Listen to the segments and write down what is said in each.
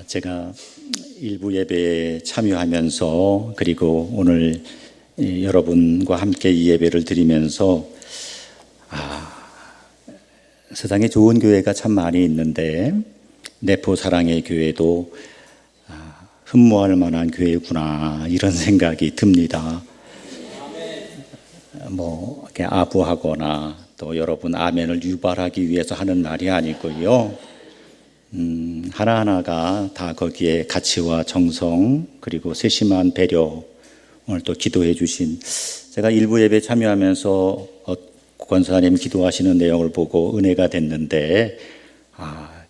제가 일부 예배에 참여하면서 그리고 오늘 여러분과 함께 이 예배를 드리면서 세상에 좋은 교회가 참 많이 있는데 내포 사랑의 교회도 흠모할 만한 교회구나 이런 생각이 듭니다. 이렇게 아부하거나 또 여러분 아멘을 유발하기 위해서 하는 말이 아니고요. 하나하나가 다 거기에 가치와 정성 그리고 세심한 배려, 오늘 또 기도해 주신, 제가 일부 예배 참여하면서 권사님 기도하시는 내용을 보고 은혜가 됐는데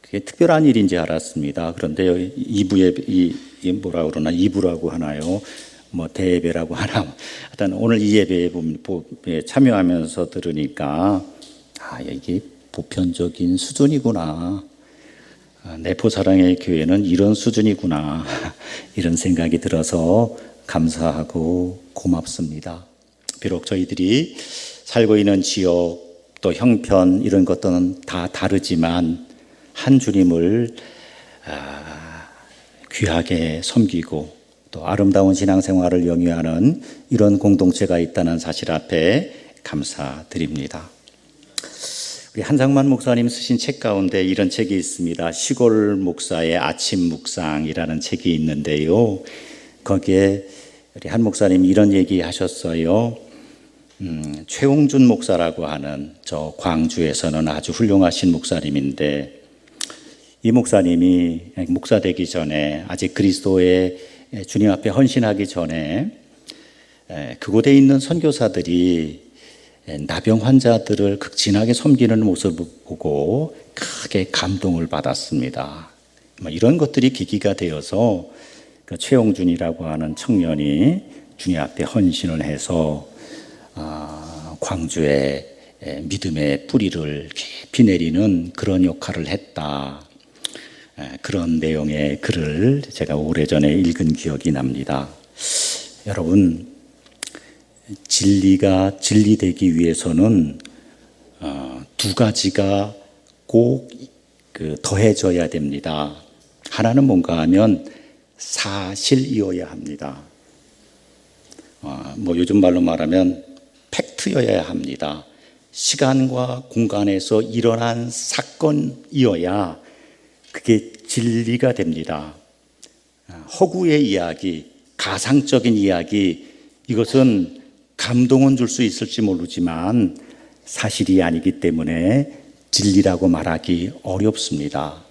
그게 특별한 일인지 알았습니다. 그런데 2부 예배, 이 뭐라 그러나 2부라고 하나요? 대예배라고 하나. 일단 오늘 이 예배에 참여하면서 들으니까 이게 보편적인 수준이구나. 내포 사랑의 교회는 이런 수준이구나. 이런 생각이 들어서 감사하고 고맙습니다. 비록 저희들이 살고 있는 지역 또 형편 이런 것들은 다 다르지만 한 주님을 귀하게 섬기고 또 아름다운 신앙생활을 영위하는 이런 공동체가 있다는 사실 앞에 감사드립니다. 우리 한상만 목사님 쓰신 책 가운데 이런 책이 있습니다. 시골 목사의 아침 묵상이라는 책이 있는데요. 거기에 우리 한 목사님이 이런 얘기 하셨어요. 최홍준 목사라고 하는 저 광주에서는 아주 훌륭하신 목사님인데, 이 목사님이 목사 되기 전에 아직 그리스도의 주님 앞에 헌신하기 전에 그곳에 있는 선교사들이 나병 환자들을 극진하게 섬기는 모습을 보고 크게 감동을 받았습니다. 이런 것들이 계기가 되어서 최홍준이라고 하는 청년이 주님 앞에 헌신을 해서 광주에 믿음의 뿌리를 깊이 내리는 그런 역할을 했다. 그런 내용의 글을 제가 오래전에 읽은 기억이 납니다. 여러분, 진리가 진리되기 위해서는 두 가지가 꼭 더해져야 됩니다. 하나는 뭔가 하면 사실이어야 합니다. 요즘 말로 말하면 팩트여야 합니다. 시간과 공간에서 일어난 사건이어야 그게 진리가 됩니다. 허구의 이야기, 가상적인 이야기, 이것은 감동은 줄 수 있을지 모르지만 사실이 아니기 때문에 진리라고 말하기 어렵습니다.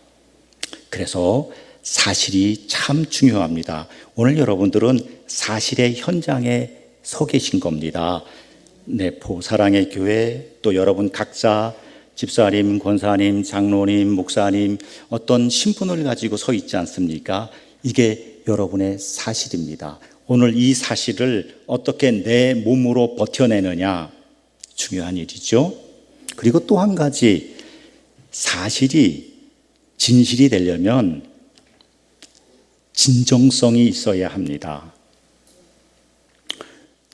그래서 사실이 참 중요합니다. 오늘 여러분들은 사실의 현장에 서 계신 겁니다. 내포 사랑의 교회, 또 여러분 각자 집사님, 권사님, 장로님, 목사님 어떤 신분을 가지고 서 있지 않습니까? 이게 여러분의 사실입니다. 오늘 이 사실을 어떻게 내 몸으로 버텨내느냐, 중요한 일이죠. 그리고 또 한 가지, 사실이 진실이 되려면 진정성이 있어야 합니다.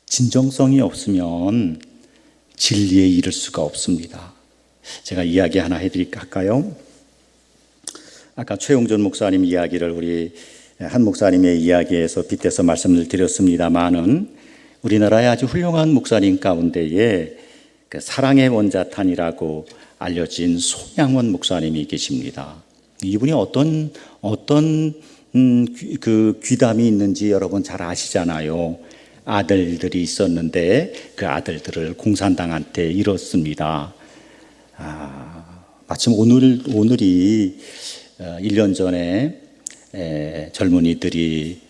진정성이 없으면 진리에 이를 수가 없습니다. 제가 이야기 하나 해드릴까요? 아까 최홍준 목사님 이야기를 우리 한 목사님의 이야기에서 빗대서 말씀을 드렸습니다만은 우리나라의 아주 훌륭한 목사님 가운데에 사랑의 원자탄이라고 알려진 손양원 목사님이 계십니다. 이분이 어떤 귀담이 있는지 여러분 잘 아시잖아요. 아들들이 있었는데 그 아들들을 공산당한테 잃었습니다. 마침 오늘이 1년 전에 젊은이들이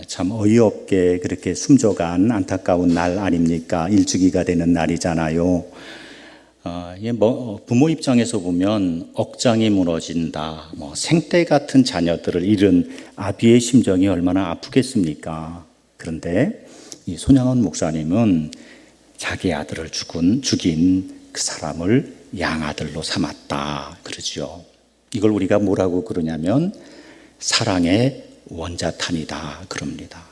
참 어이없게 그렇게 숨져간 안타까운 날 아닙니까? 일주기가 되는 날이잖아요. 부모 입장에서 보면 억장이 무너진다, 생떼 같은 자녀들을 잃은 아비의 심정이 얼마나 아프겠습니까? 그런데 이 손양원 목사님은 자기 아들을 죽인 그 사람을 양아들로 삼았다 그러죠. 이걸 우리가 뭐라고 그러냐면 사랑의 원자탄이다 그럽니다.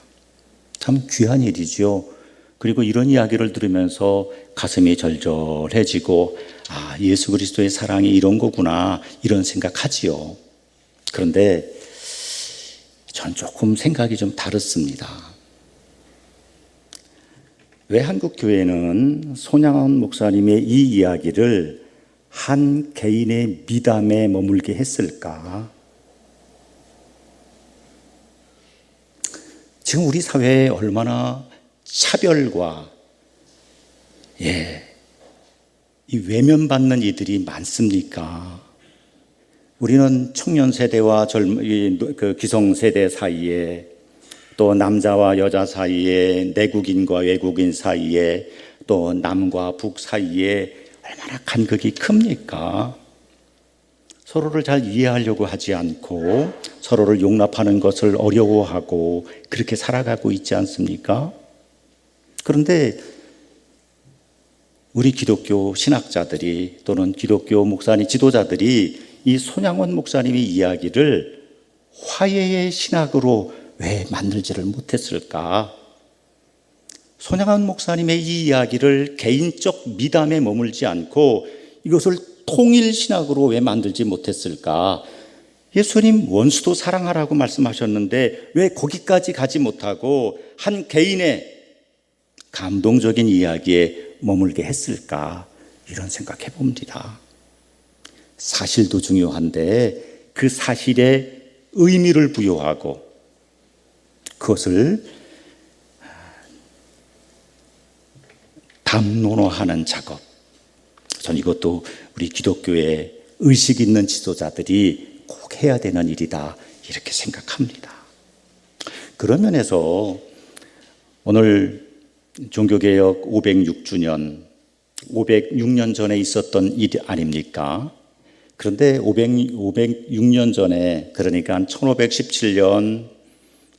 참 귀한 일이죠. 그리고 이런 이야기를 들으면서 가슴이 절절해지고 예수 그리스도의 사랑이 이런 거구나 이런 생각하지요. 그런데 전 조금 생각이 좀 다릅니다. 왜 한국 교회는 손양원 목사님의 이 이야기를 한 개인의 미담에 머물게 했을까? 지금 우리 사회에 얼마나 차별과 이 외면받는 이들이 많습니까? 우리는 청년 세대와 기성 세대 사이에, 또 남자와 여자 사이에, 내국인과 외국인 사이에, 또 남과 북 사이에 얼마나 간극이 큽니까? 서로를 잘 이해하려고 하지 않고 서로를 용납하는 것을 어려워하고 그렇게 살아가고 있지 않습니까? 그런데 우리 기독교 신학자들이 또는 기독교 목사님 지도자들이 이 손양원 목사님의 이야기를 화해의 신학으로 왜 만들지를 못했을까? 손양원 목사님의 이 이야기를 개인적 미담에 머물지 않고 이것을 통일 신학으로 왜 만들지 못했을까? 예수님 원수도 사랑하라고 말씀하셨는데 왜 거기까지 가지 못하고 한 개인의 감동적인 이야기에 머물게 했을까? 이런 생각해 봅니다. 사실도 중요한데 그 사실에 의미를 부여하고 그것을 담론화하는 작업. 전 이것도 우리 기독교의 의식 있는 지도자들이 꼭 해야 되는 일이다 이렇게 생각합니다. 그런 면에서 오늘 종교개혁 506년 전에 있었던 일 아닙니까? 그런데 506년 전에, 그러니까 1517년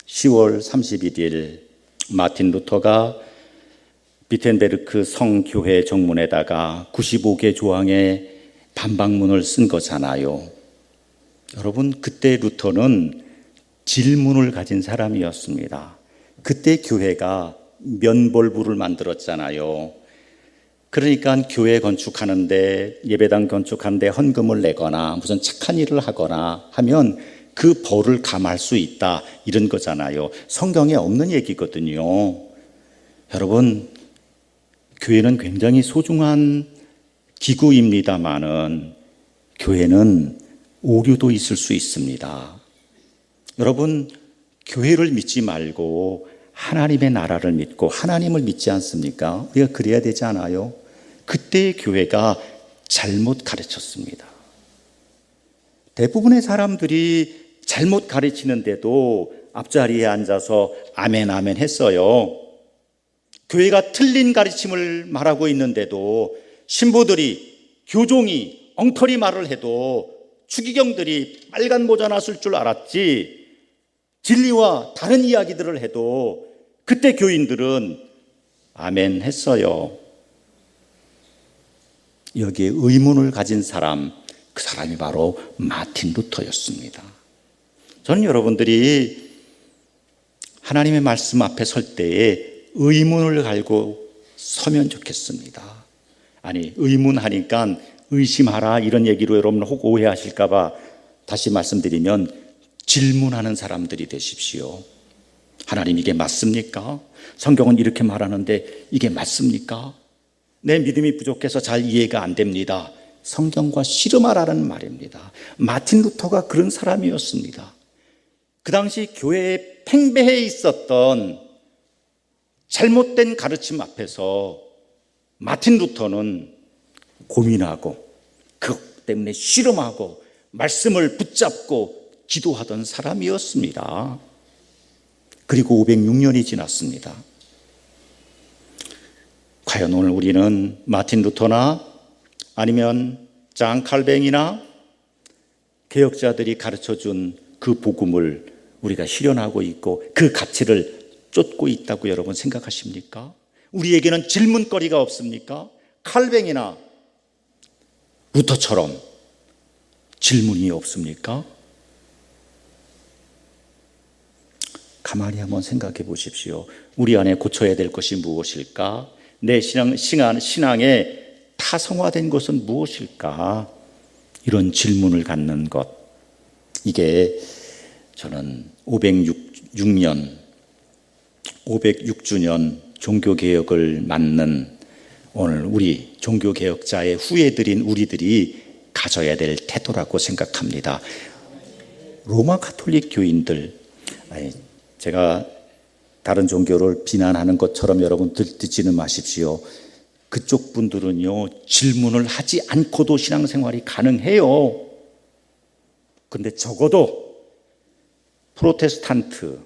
10월 31일 마틴 루터가 비텐베르크 성교회 정문에다가 95개 조항의 반박문을 쓴 거잖아요. 여러분, 그때 루터는 질문을 가진 사람이었습니다. 그때 교회가 면벌부를 만들었잖아요. 그러니까 교회 건축하는데, 예배당 건축하는데 헌금을 내거나 무슨 착한 일을 하거나 하면 그 벌을 감할 수 있다, 이런 거잖아요. 성경에 없는 얘기거든요. 여러분, 교회는 굉장히 소중한 기구입니다마는 교회는 오류도 있을 수 있습니다. 여러분, 교회를 믿지 말고 하나님의 나라를 믿고 하나님을 믿지 않습니까? 우리가 그래야 되지 않아요? 그때의 교회가 잘못 가르쳤습니다. 대부분의 사람들이 잘못 가르치는데도 앞자리에 앉아서 아멘 아멘 했어요. 교회가 틀린 가르침을 말하고 있는데도 신부들이, 교종이 엉터리 말을 해도 추기경들이 빨간 모자나 쓸 줄 알았지, 진리와 다른 이야기들을 해도 그때 교인들은 아멘 했어요. 여기에 의문을 가진 사람, 그 사람이 바로 마틴 루터였습니다. 저는 여러분들이 하나님의 말씀 앞에 설 때에 의문을 갈고 서면 좋겠습니다. 아니, 의문하니까 의심하라 이런 얘기로 여러분 혹 오해하실까 봐 다시 말씀드리면 질문하는 사람들이 되십시오. 하나님, 이게 맞습니까? 성경은 이렇게 말하는데 이게 맞습니까? 내 믿음이 부족해서 잘 이해가 안 됩니다. 성경과 씨름하라는 말입니다. 마틴 루터가 그런 사람이었습니다. 그 당시 교회에 팽배해 있었던 잘못된 가르침 앞에서 마틴 루터는 고민하고 그것 때문에 씨름하고 말씀을 붙잡고 기도하던 사람이었습니다. 그리고 506년이 지났습니다. 과연 오늘 우리는 마틴 루터나 아니면 장 칼뱅이나 개혁자들이 가르쳐준 그 복음을 우리가 실현하고 있고 그 가치를 쫓고 있다고 여러분 생각하십니까? 우리에게는 질문거리가 없습니까? 칼뱅이나 루터처럼 질문이 없습니까? 가만히 한번 생각해 보십시오. 우리 안에 고쳐야 될 것이 무엇일까? 내 신앙에 타성화된 것은 무엇일까? 이런 질문을 갖는 것, 이게 저는 506주년 종교개혁을 맞는 오늘 우리 종교개혁자의 후예들인 우리들이 가져야 될 태도라고 생각합니다. 로마 가톨릭 교인들, 제가 다른 종교를 비난하는 것처럼 여러분들 듣지는 마십시오. 그쪽 분들은요, 질문을 하지 않고도 신앙생활이 가능해요. 근데 적어도 프로테스탄트,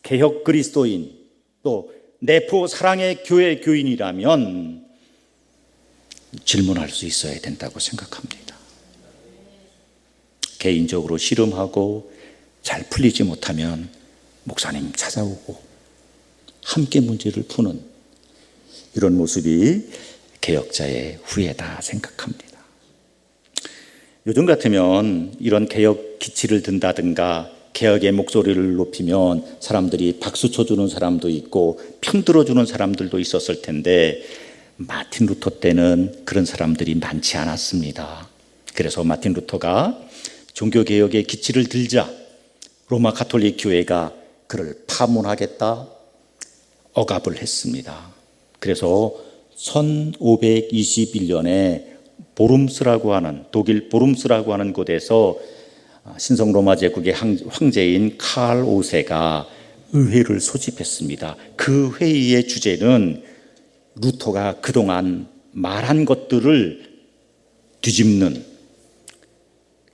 개혁 그리스도인, 또 내포 사랑의 교회 교인이라면 질문할 수 있어야 된다고 생각합니다. 개인적으로 씨름하고 잘 풀리지 못하면 목사님 찾아오고 함께 문제를 푸는 이런 모습이 개혁자의 후예다 생각합니다. 요즘 같으면 이런 개혁 기치를 든다든가 개혁의 목소리를 높이면 사람들이 박수 쳐주는 사람도 있고 편들어주는 사람들도 있었을 텐데 마틴 루터 때는 그런 사람들이 많지 않았습니다. 그래서 마틴 루터가 종교개혁의 기치를 들자 로마 가톨릭 교회가 그를 파문하겠다 억압을 했습니다. 그래서 1521년에 보름스라고 하는 독일 보름스라고 하는 곳에서 신성 로마 제국의 황제인 칼 5세가 의회를 소집했습니다. 그 회의의 주제는 루터가 그동안 말한 것들을 뒤집는,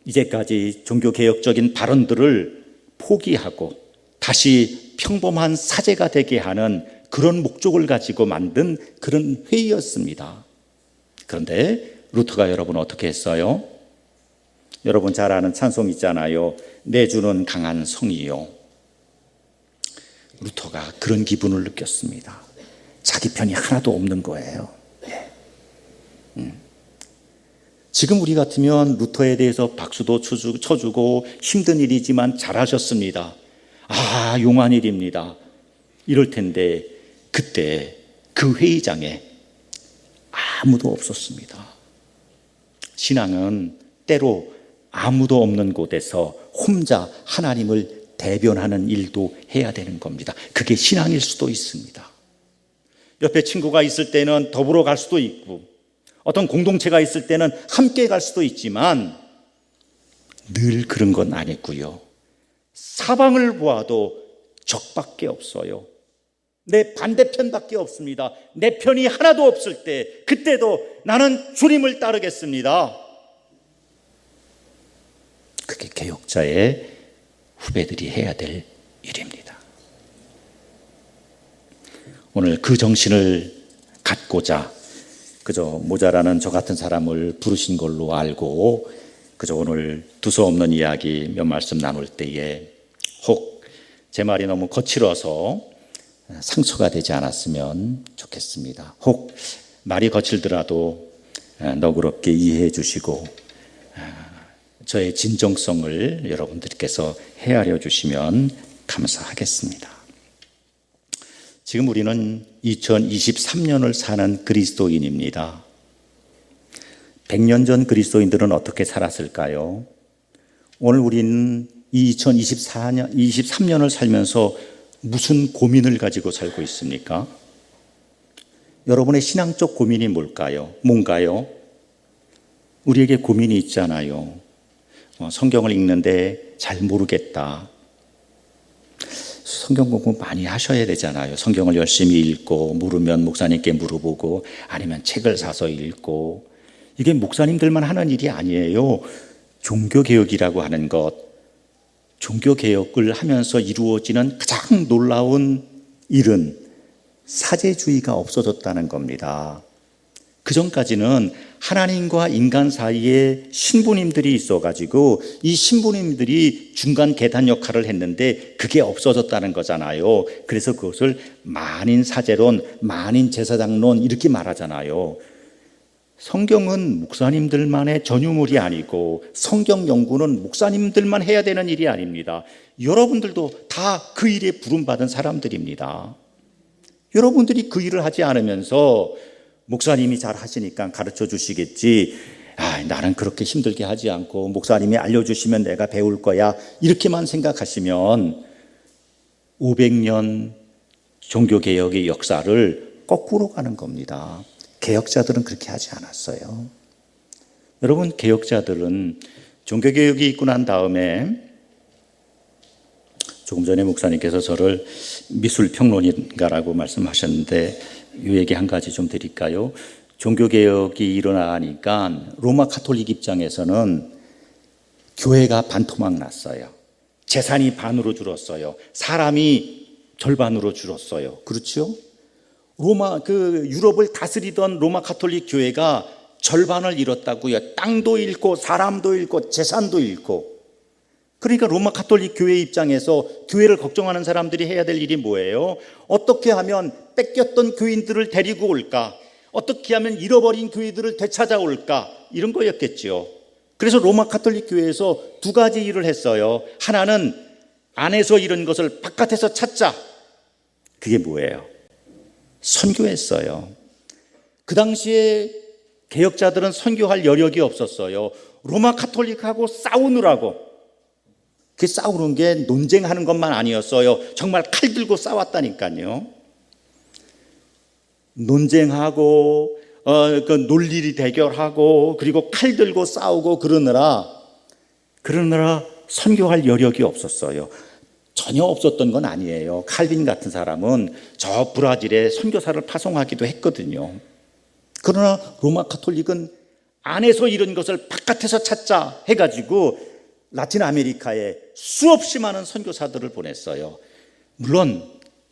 이제까지 종교개혁적인 발언들을 포기하고 다시 평범한 사제가 되게 하는 그런 목적을 가지고 만든 그런 회의였습니다. 그런데 루터가 여러분 어떻게 했어요? 여러분 잘 아는 찬송 있잖아요. 내 주는 강한 성이요. 루터가 그런 기분을 느꼈습니다. 자기 편이 하나도 없는 거예요. 지금 우리 같으면 루터에 대해서 박수도 쳐주고 힘든 일이지만 잘하셨습니다. 아, 용한 일입니다. 이럴 텐데 그때 그 회의장에 아무도 없었습니다. 신앙은 때로 아무도 없는 곳에서 혼자 하나님을 대변하는 일도 해야 되는 겁니다. 그게 신앙일 수도 있습니다. 옆에 친구가 있을 때는 더불어 갈 수도 있고 어떤 공동체가 있을 때는 함께 갈 수도 있지만 늘 그런 건 아니고요. 사방을 보아도 적밖에 없어요. 내 반대편밖에 없습니다. 내 편이 하나도 없을 때 그때도 나는 주님을 따르겠습니다. 그게 개혁자의 후배들이 해야 될 일입니다. 오늘 그 정신을 갖고자 그저 모자라는 저 같은 사람을 부르신 걸로 알고 그저 오늘 두서없는 이야기 몇 말씀 나눌 때에 혹 제 말이 너무 거칠어서 상처가 되지 않았으면 좋겠습니다. 혹 말이 거칠더라도 너그럽게 이해해 주시고 저의 진정성을 여러분들께서 헤아려 주시면 감사하겠습니다. 지금 우리는 2023년을 사는 그리스도인입니다. 100년 전 그리스도인들은 어떻게 살았을까요? 오늘 우리는 2023년을 살면서 무슨 고민을 가지고 살고 있습니까? 여러분의 신앙적 고민이 뭔가요? 우리에게 고민이 있잖아요. 성경을 읽는데 잘 모르겠다. 성경 공부 많이 하셔야 되잖아요. 성경을 열심히 읽고 모르면 목사님께 물어보고 아니면 책을 사서 읽고 이게 목사님들만 하는 일이 아니에요. 종교개혁이라고 하는 것, 종교개혁을 하면서 이루어지는 가장 놀라운 일은 사제주의가 없어졌다는 겁니다. 그전까지는 하나님과 인간 사이에 신부님들이 있어가지고 이 신부님들이 중간 계단 역할을 했는데 그게 없어졌다는 거잖아요. 그래서 그것을 만인 사제론, 만인 제사장론 이렇게 말하잖아요. 성경은 목사님들만의 전유물이 아니고 성경 연구는 목사님들만 해야 되는 일이 아닙니다. 여러분들도 다 그 일에 부름받은 사람들입니다. 여러분들이 그 일을 하지 않으면서 목사님이 잘 하시니까 가르쳐 주시겠지. 나는 그렇게 힘들게 하지 않고 목사님이 알려주시면 내가 배울 거야, 이렇게만 생각하시면 500년 종교개혁의 역사를 거꾸로 가는 겁니다. 개혁자들은 그렇게 하지 않았어요. 여러분, 개혁자들은 종교개혁이 있고 난 다음에, 조금 전에 목사님께서 저를 미술평론인가라고 말씀하셨는데 이 얘기 한 가지 좀 드릴까요? 종교개혁이 일어나니까 로마 가톨릭 입장에서는 교회가 반토막 났어요. 재산이 반으로 줄었어요. 사람이 절반으로 줄었어요. 그렇죠? 유럽을 다스리던 로마 가톨릭 교회가 절반을 잃었다고요. 땅도 잃고 사람도 잃고 재산도 잃고. 그러니까 로마 가톨릭 교회 입장에서 교회를 걱정하는 사람들이 해야 될 일이 뭐예요? 어떻게 하면 뺏겼던 교인들을 데리고 올까? 어떻게 하면 잃어버린 교회들을 되찾아올까? 이런 거였겠죠. 그래서 로마 가톨릭 교회에서 두 가지 일을 했어요. 하나는 안에서 잃은 것을 바깥에서 찾자. 그게 뭐예요? 선교했어요. 그 당시에 개혁자들은 선교할 여력이 없었어요. 로마 가톨릭하고 싸우느라고. 그 싸우는 게 논쟁하는 것만 아니었어요. 정말 칼 들고 싸웠다니까요. 논쟁하고 그 논리 대결하고 그리고 칼 들고 싸우고 그러느라 선교할 여력이 없었어요. 전혀 없었던 건 아니에요. 칼빈 같은 사람은 저 브라질에 선교사를 파송하기도 했거든요. 그러나 로마 가톨릭은 안에서 잃은 것을 바깥에서 찾자 해가지고 라틴 아메리카에 수없이 많은 선교사들을 보냈어요. 물론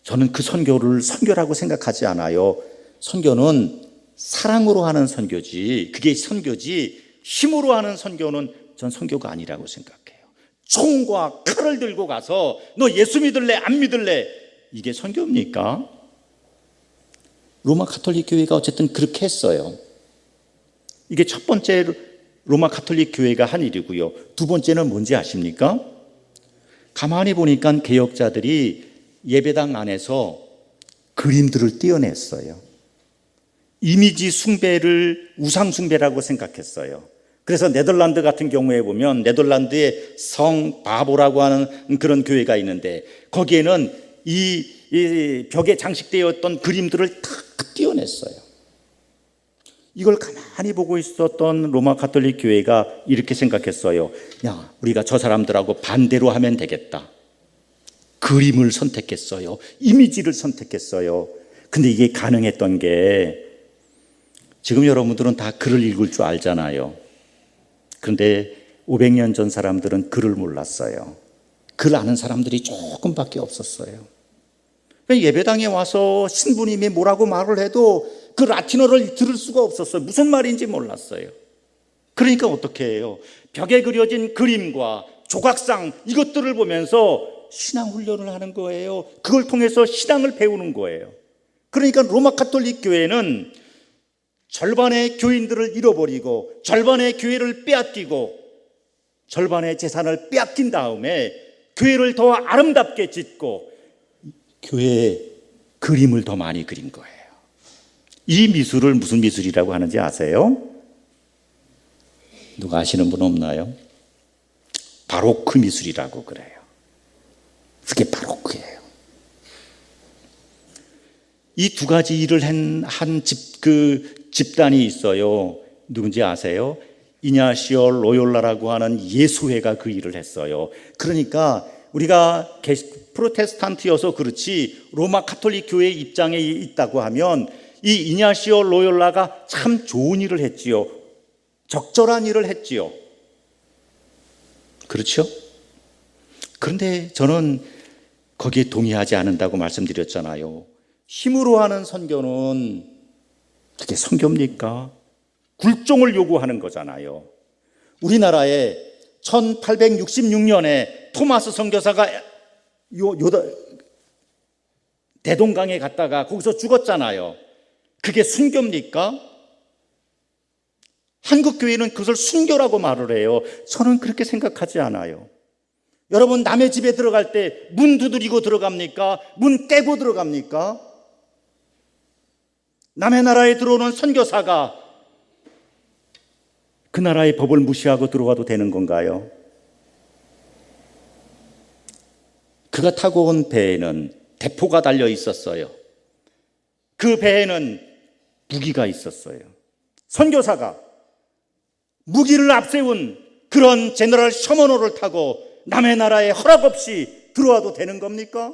저는 그 선교를 선교라고 생각하지 않아요. 선교는 사랑으로 하는 선교지, 그게 선교지 힘으로 하는 선교는 전 선교가 아니라고 생각해요. 총과 칼을 들고 가서 너 예수 믿을래 안 믿을래, 이게 선교입니까? 로마 가톨릭 교회가 어쨌든 그렇게 했어요. 이게 첫 번째 로마 가톨릭 교회가 한 일이고요. 두 번째는 뭔지 아십니까? 가만히 보니까 개혁자들이 예배당 안에서 그림들을 띄어냈어요. 이미지 숭배를 우상 숭배라고 생각했어요. 그래서 네덜란드 같은 경우에 보면 네덜란드에 성 바보라고 하는 그런 교회가 있는데 거기에는 이 벽에 장식되었던 그림들을 다 띄어냈어요. 이걸 가만히 보고 있었던 로마 가톨릭 교회가 이렇게 생각했어요. 야, 우리가 저 사람들하고 반대로 하면 되겠다. 그림을 선택했어요. 이미지를 선택했어요. 근데 이게 가능했던 게, 지금 여러분들은 다 글을 읽을 줄 알잖아요. 그런데 500년 전 사람들은 글을 몰랐어요. 글 아는 사람들이 조금밖에 없었어요. 예배당에 와서 신부님이 뭐라고 말을 해도 그 라틴어를 들을 수가 없었어요. 무슨 말인지 몰랐어요. 그러니까 어떻게 해요? 벽에 그려진 그림과 조각상 이것들을 보면서 신앙 훈련을 하는 거예요. 그걸 통해서 신앙을 배우는 거예요. 그러니까 로마 가톨릭 교회는 절반의 교인들을 잃어버리고 절반의 교회를 빼앗기고 절반의 재산을 빼앗긴 다음에 교회를 더 아름답게 짓고 교회에 그림을 더 많이 그린 거예요. 이 미술을 무슨 미술이라고 하는지 아세요? 누가 아시는 분 없나요? 바로크 미술이라고 그래요. 그게 바로크예요. 이 두 가지 일을 한 집단이 있어요. 누군지 아세요? 이냐시오 로욜라라고 하는 예수회가 그 일을 했어요. 그러니까 우리가 프로테스탄트여서 그렇지 로마 가톨릭 교회 입장에 있다고 하면 이 이냐시오 로욜라가 참 좋은 일을 했지요. 적절한 일을 했지요. 그렇죠? 그런데 저는 거기에 동의하지 않는다고 말씀드렸잖아요. 힘으로 하는 선교는 그게 선교입니까? 굴종을 요구하는 거잖아요. 우리나라에 1866년에 토마스 선교사가 대동강에 갔다가 거기서 죽었잖아요. 그게 순교입니까? 한국 교회는 그것을 순교라고 말을 해요. 저는 그렇게 생각하지 않아요. 여러분, 남의 집에 들어갈 때 문 두드리고 들어갑니까? 문 깨고 들어갑니까? 남의 나라에 들어오는 선교사가 그 나라의 법을 무시하고 들어와도 되는 건가요? 그가 타고 온 배에는 대포가 달려 있었어요. 그 배에는 무기가 있었어요. 선교사가 무기를 앞세운 그런 제너럴 셔먼호를 타고 남의 나라에 허락 없이 들어와도 되는 겁니까?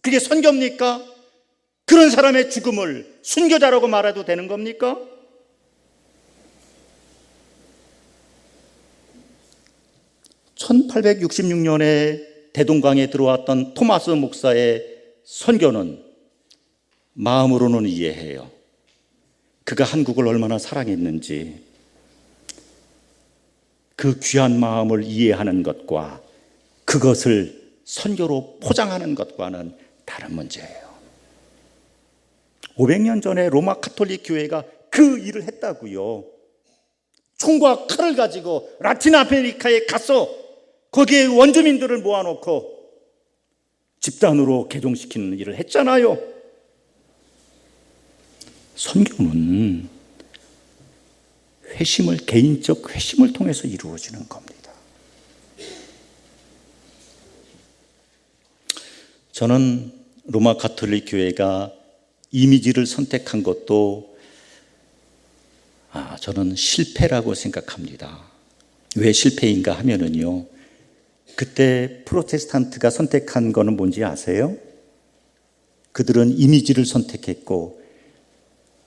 그게 선교입니까? 그런 사람의 죽음을 순교자라고 말해도 되는 겁니까? (1866년에) 대동강에 들어왔던 토마스 목사의 선교는 마음으로는 이해해요. 그가 한국을 얼마나 사랑했는지. 그 귀한 마음을 이해하는 것과 그것을 선교로 포장하는 것과는 다른 문제예요. 500년 전에 로마 가톨릭 교회가 그 일을 했다고요. 총과 칼을 가지고 라틴 아메리카에 가서 거기에 원주민들을 모아놓고 집단으로 개종시키는 일을 했잖아요. 선교는 개인적 회심을 통해서 이루어지는 겁니다. 저는 로마 가톨릭 교회가 이미지를 선택한 것도 저는 실패라고 생각합니다. 왜 실패인가 하면은요, 그때 프로테스탄트가 선택한 거는 뭔지 아세요? 그들은 이미지를 선택했고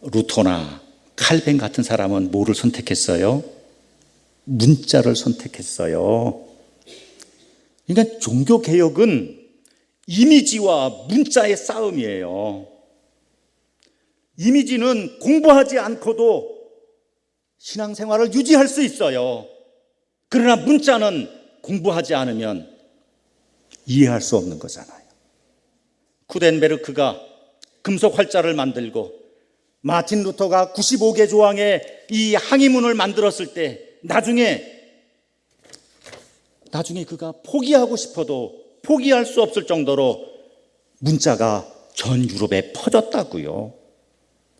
루터나 칼뱅 같은 사람은 뭐를 선택했어요? 문자를 선택했어요. 그러니까 종교개혁은 이미지와 문자의 싸움이에요. 이미지는 공부하지 않고도 신앙생활을 유지할 수 있어요. 그러나 문자는 공부하지 않으면 이해할 수 없는 거잖아요. 구텐베르크가 금속 활자를 만들고 마틴 루터가 95개 조항의 이 항의문을 만들었을 때 나중에 그가 포기하고 싶어도 포기할 수 없을 정도로 문자가 전 유럽에 퍼졌다고요.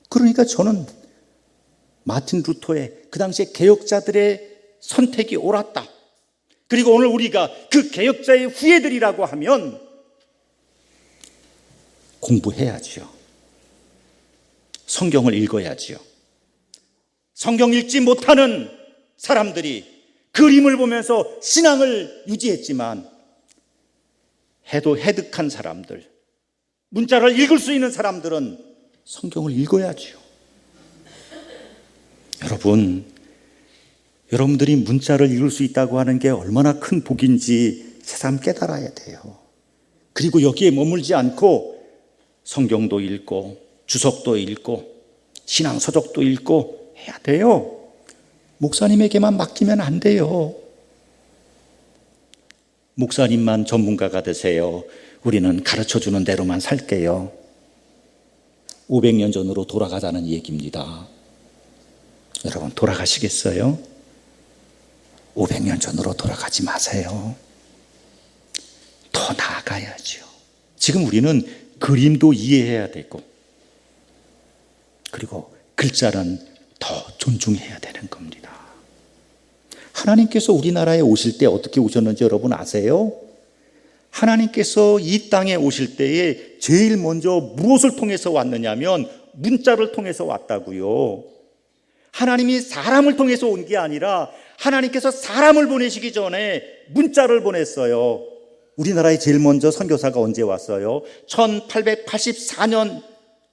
그러니까 저는 마틴 루터의 그 당시에 개혁자들의 선택이 옳았다. 그리고 오늘 우리가 그 개혁자의 후예들이라고 하면 공부해야지요. 성경을 읽어야지요. 성경 읽지 못하는 사람들이 그림을 보면서 신앙을 유지했지만 해득한 사람들, 문자를 읽을 수 있는 사람들은 성경을 읽어야지요. 여러분들이 문자를 읽을 수 있다고 하는 게 얼마나 큰 복인지 새삼 깨달아야 돼요. 그리고 여기에 머물지 않고 성경도 읽고 주석도 읽고 신앙서적도 읽고 해야 돼요. 목사님에게만 맡기면 안 돼요. 목사님만 전문가가 되세요. 우리는 가르쳐주는 대로만 살게요. 500년 전으로 돌아가자는 얘기입니다. 여러분, 돌아가시겠어요? 500년 전으로 돌아가지 마세요. 더 나아가야죠. 지금 우리는 그림도 이해해야 되고, 그리고 글자는 더 존중해야 되는 겁니다. 하나님께서 우리나라에 오실 때 어떻게 오셨는지 여러분 아세요? 하나님께서 이 땅에 오실 때에 제일 먼저 무엇을 통해서 왔느냐면 문자를 통해서 왔다고요. 하나님이 사람을 통해서 온 게 아니라 하나님께서 사람을 보내시기 전에 문자를 보냈어요. 우리나라에 제일 먼저 선교사가 언제 왔어요? 1884년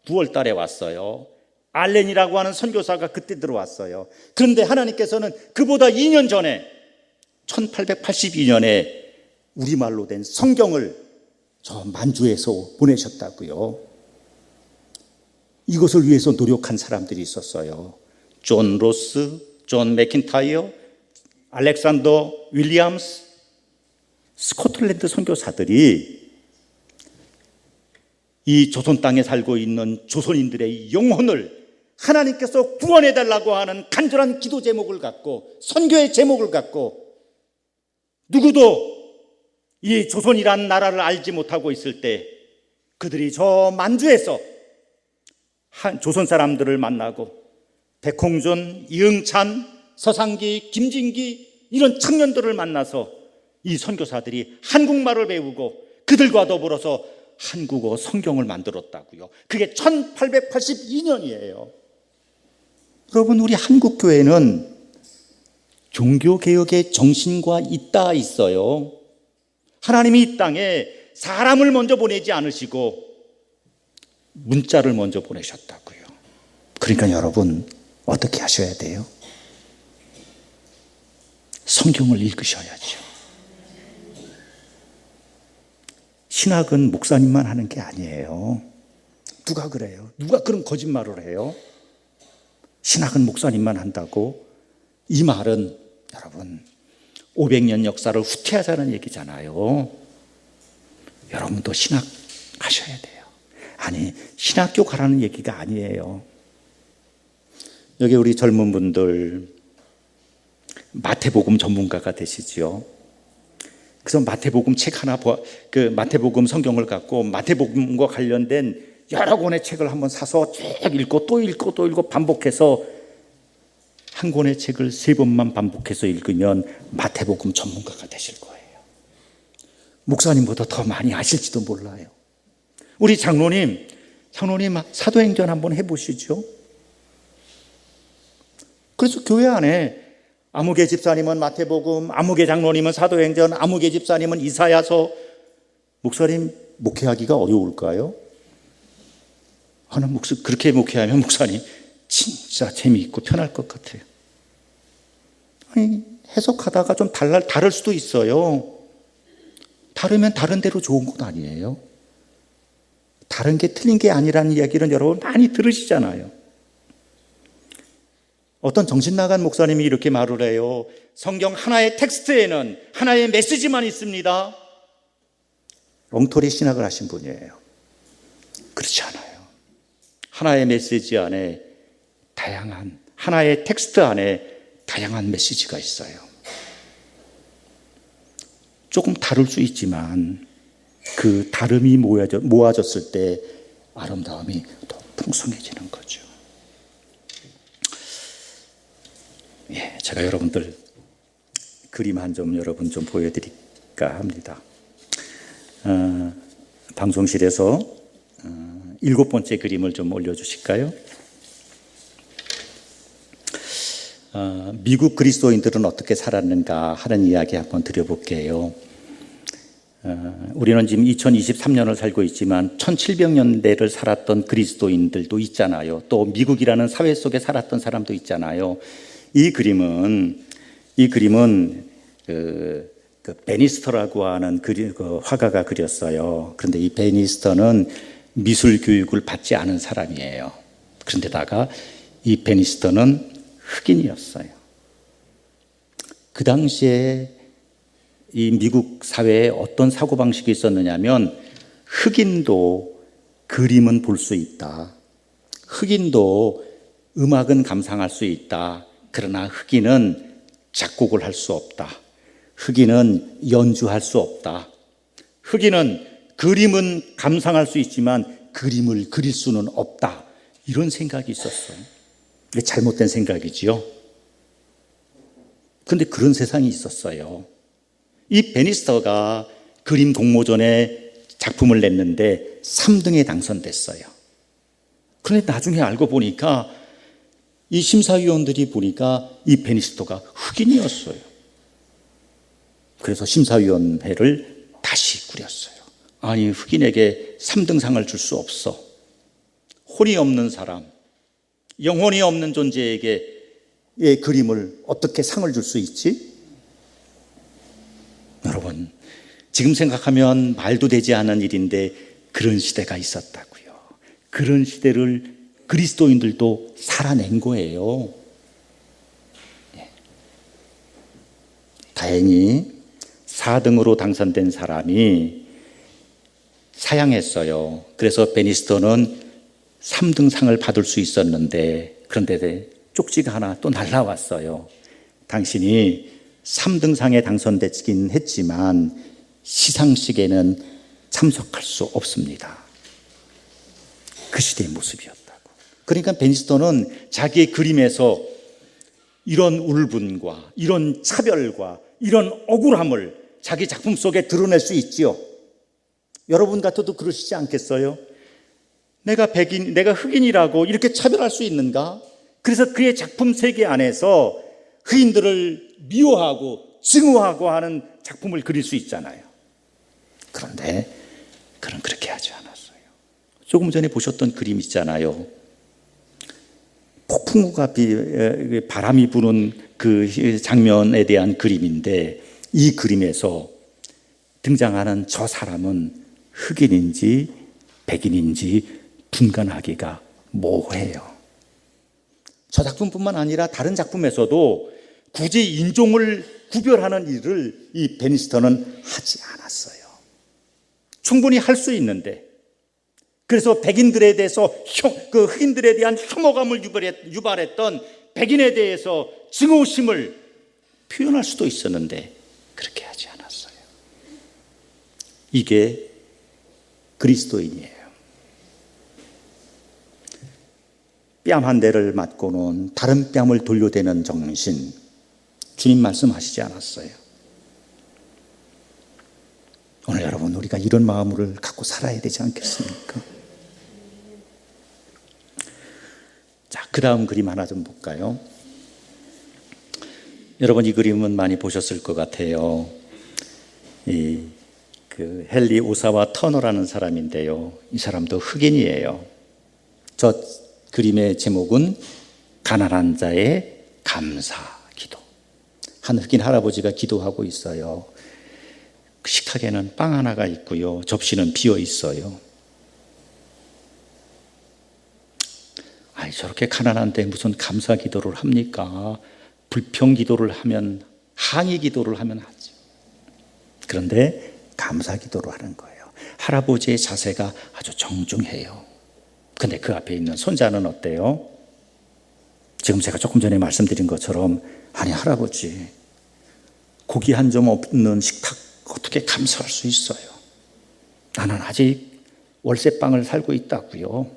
9월 달에 왔어요. 알렌이라고 하는 선교사가 그때 들어왔어요. 그런데 하나님께서는 그보다 2년 전에 1882년에 우리말로 된 성경을 저 만주에서 보내셨다고요. 이것을 위해서 노력한 사람들이 있었어요. 존 로스, 존 맥킨타이어, 알렉산더 윌리엄스, 스코틀랜드 선교사들이 이 조선 땅에 살고 있는 조선인들의 영혼을 하나님께서 구원해달라고 하는 간절한 기도 제목을 갖고, 선교의 제목을 갖고, 누구도 이 조선이란 나라를 알지 못하고 있을 때 그들이 저 만주에서 조선 사람들을 만나고 백홍준, 이응찬, 서상기, 김진기 이런 청년들을 만나서 이 선교사들이 한국말을 배우고 그들과 더불어서 한국어 성경을 만들었다고요. 그게 1882년이에요. 여러분, 우리 한국교회는 종교개혁의 정신과 있다 있어요. 하나님이 이 땅에 사람을 먼저 보내지 않으시고 문자를 먼저 보내셨다고요. 그러니까 여러분, 어떻게 하셔야 돼요? 성경을 읽으셔야죠. 신학은 목사님만 하는 게 아니에요. 누가 그래요? 누가 그런 거짓말을 해요? 신학은 목사님만 한다고? 이 말은 여러분 500년 역사를 후퇴하자는 얘기잖아요. 여러분도 신학 하셔야 돼요. 아니, 신학교 가라는 얘기가 아니에요. 여기 우리 젊은 분들 마태복음 전문가가 되시지요. 그래서 마태복음 책 하나, 그 마태복음 성경을 갖고 마태복음과 관련된 여러 권의 책을 한번 사서 쭉 읽고 또 읽고 또 읽고 반복해서 한 권의 책을 3번만 반복해서 읽으면 마태복음 전문가가 되실 거예요. 목사님보다 더 많이 아실지도 몰라요. 우리 장로님 사도행전 한번 해보시죠. 그래서 교회 안에 아무개 집사님은 마태복음, 아무개 장로님은 사도행전, 아무개 집사님은 이사야서. 목사님 목회하기가 어려울까요? 그렇게 목회하면 목사님 진짜 재미있고 편할 것 같아요. 아니, 해석하다가 좀 다를 수도 있어요. 다르면 다른 대로 좋은 것 아니에요. 다른 게 틀린 게 아니라는 이야기는 여러분 많이 들으시잖아요. 어떤 정신나간 목사님이 이렇게 말을 해요. 성경 하나의 텍스트에는 하나의 메시지만 있습니다. 엉터리 신학을 하신 분이에요. 그렇지 않아요. 하나의 메시지 안에 하나의 텍스트 안에 다양한 메시지가 있어요. 조금 다를 수 있지만 그 다름이 모아졌을 때 아름다움이 더 풍성해지는 거죠. 예, 제가 여러분들 그림 한 점 여러분 좀 보여드릴까 합니다. 방송실에서 7번째 그림을 좀 올려주실까요? 미국 그리스도인들은 어떻게 살았는가 하는 이야기 한번 드려볼게요. 우리는 지금 2023년을 살고 있지만 1700년대를 살았던 그리스도인들도 있잖아요. 또 미국이라는 사회 속에 살았던 사람도 있잖아요. 이 그림은 그 베니스터라고 하는 그 화가가 그렸어요. 그런데 이 베니스터는 미술 교육을 받지 않은 사람이에요. 그런데다가 이 베니스터는 흑인이었어요. 그 당시에 이 미국 사회에 어떤 사고방식이 있었느냐면 흑인도 그림은 볼 수 있다. 흑인도 음악은 감상할 수 있다. 그러나 흑인은 작곡을 할 수 없다. 흑인은 연주할 수 없다. 흑인은 그림은 감상할 수 있지만 그림을 그릴 수는 없다. 이런 생각이 있었어요. 이게 잘못된 생각이지요. 그런데 그런 세상이 있었어요. 이 베니스터가 그림 공모전에 작품을 냈는데 3등에 당선됐어요. 그런데 나중에 알고 보니까 이 심사위원들이 보니까 이 베니스터가 흑인이었어요. 그래서 심사위원회를 다시 꾸렸어요. 아니, 흑인에게 3등상을 줄 수 없어. 혼이 없는 사람, 영혼이 없는 존재에게 이 그림을 어떻게 상을 줄 수 있지? 여러분, 지금 생각하면 말도 되지 않은 일인데 그런 시대가 있었다고요. 그런 시대를 그리스도인들도 살아낸 거예요. 다행히 4등으로 당선된 사람이 사양했어요. 그래서 베니스터는 3등상을 받을 수 있었는데, 그런데 쪽지가 하나 또 날라왔어요. 당신이 3등상에 당선됐긴 했지만 시상식에는 참석할 수 없습니다. 그 시대의 모습이었다고. 그러니까 베니스터는 자기의 그림에서 이런 울분과 이런 차별과 이런 억울함을 자기 작품 속에 드러낼 수 있지요. 여러분 같아도 그러시지 않겠어요? 내가 흑인이라고 이렇게 차별할 수 있는가? 그래서 그의 작품 세계 안에서 흑인들을 미워하고 증오하고 하는 작품을 그릴 수 있잖아요. 그런데 그는 그렇게 하지 않았어요. 조금 전에 보셨던 그림 있잖아요. 폭풍우가 바람이 부는 그 장면에 대한 그림인데, 이 그림에서 등장하는 저 사람은 흑인인지 백인인지 분간하기가 모호해요. 저 작품뿐만 아니라 다른 작품에서도 굳이 인종을 구별하는 일을 이 베니스턴은 하지 않았어요. 충분히 할 수 있는데, 그래서 백인들에 대해서 그 흑인들에 대한 혐오감을 유발했던 백인에 대해서 증오심을 표현할 수도 있었는데 그렇게 하지 않았어요. 이게 그리스도인이에요. 뺨 한 대를 맞고는 다른 뺨을 돌려대는 정신, 주님 말씀하시지 않았어요. 오늘 여러분, 우리가 이런 마음을 갖고 살아야 되지 않겠습니까? 자, 그 다음 그림 하나 좀 볼까요? 여러분, 이 그림은 많이 보셨을 것 같아요. 그 헨리 오사와 터너라는 사람인데요. 이 사람도 흑인이에요. 저 그림의 제목은 가난한 자의 감사 기도. 한 흑인 할아버지가 기도하고 있어요. 식탁에는 빵 하나가 있고요. 접시는 비어 있어요. 아이, 저렇게 가난한데 무슨 감사 기도를 합니까? 불평 기도를 하면, 항의 기도를 하면 하죠. 그런데 감사 기도를 하는 거예요. 할아버지의 자세가 아주 정중해요. 근데 그 앞에 있는 손자는 어때요? 지금 제가 조금 전에 말씀드린 것처럼, 아니 할아버지, 고기 한 점 없는 식탁 어떻게 감사할 수 있어요? 나는 아직 월세방을 살고 있다고요.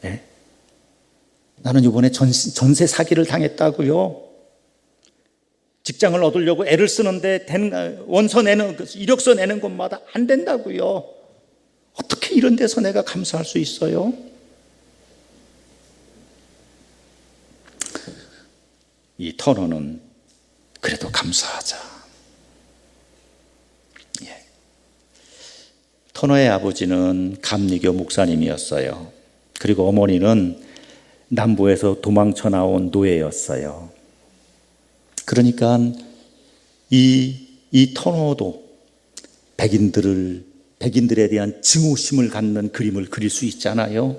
네? 나는 이번에 전세 사기를 당했다고요. 직장을 얻으려고 애를 쓰는데 원서 내는, 이력서 내는 곳마다 안 된다고요. 어떻게 이런 데서 내가 감사할 수 있어요? 이 터너는 그래도 감사하자. 터너의 아버지는 감리교 목사님이었어요. 그리고 어머니는 남부에서 도망쳐 나온 노예였어요. 그러니까 이 터너도 백인들에 대한 증오심을 갖는 그림을 그릴 수 있잖아요.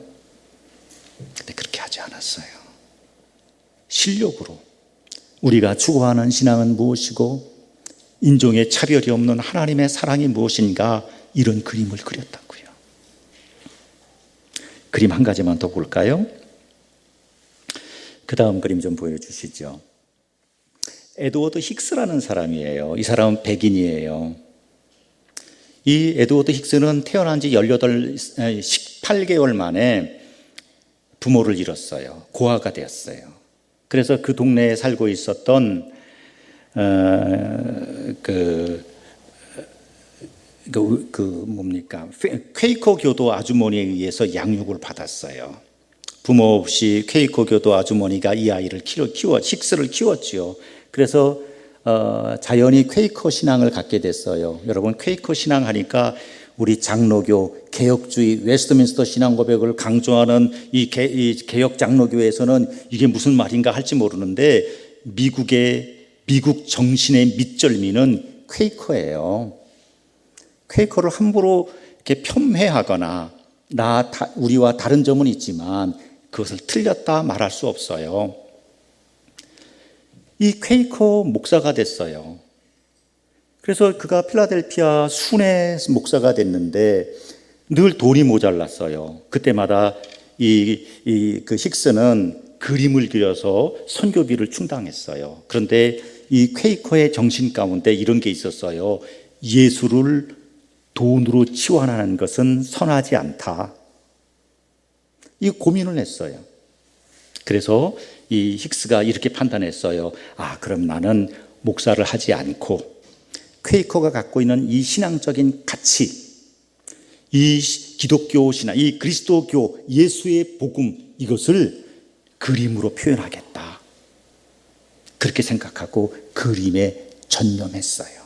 근데 그렇게 하지 않았어요. 실력으로 우리가 추구하는 신앙은 무엇이고 인종의 차별이 없는 하나님의 사랑이 무엇인가, 이런 그림을 그렸다고요. 그림 한 가지만 더 볼까요? 그 다음 그림 좀 보여주시죠. 에드워드 힉스라는 사람이에요. 이 사람은 백인이에요. 이 에드워드 힉스는 태어난 지 18개월 만에 부모를 잃었어요. 고아가 되었어요. 그래서 그 동네에 살고 있었던 퀘이커 교도 아주머니에 의해서 양육을 받았어요. 부모 없이 퀘이커 교도 아주머니가 이 아이를 힉스를 키웠지요. 그래서 자연히 퀘이커 신앙을 갖게 됐어요. 여러분, 퀘이커 신앙 하니까 우리 장로교, 개혁주의, 웨스트민스터 신앙 고백을 강조하는 이 개혁 장로교에서는 이게 무슨 말인가 할지 모르는데, 미국 정신의 밑절미는 퀘이커예요. 퀘이커를 함부로 이렇게 폄훼하거나 우리와 다른 점은 있지만 그것을 틀렸다 말할 수 없어요. 이 퀘이커 목사가 됐어요. 그래서 그가 필라델피아 순회 목사가 됐는데 늘 돈이 모자랐어요. 그때마다 그 힉스는 그림을 그려서 선교비를 충당했어요. 그런데 이 퀘이커의 정신 가운데 이런 게 있었어요. 예수를 돈으로 치환하는 것은 선하지 않다. 이 고민을 했어요. 그래서 이 힉스가 이렇게 판단했어요. 그럼 나는 목사를 하지 않고 퀘이커가 갖고 있는 이 신앙적인 가치, 이 기독교 신앙, 이 그리스도교 예수의 복음, 이것을 그림으로 표현하겠다. 그렇게 생각하고 그림에 전념했어요.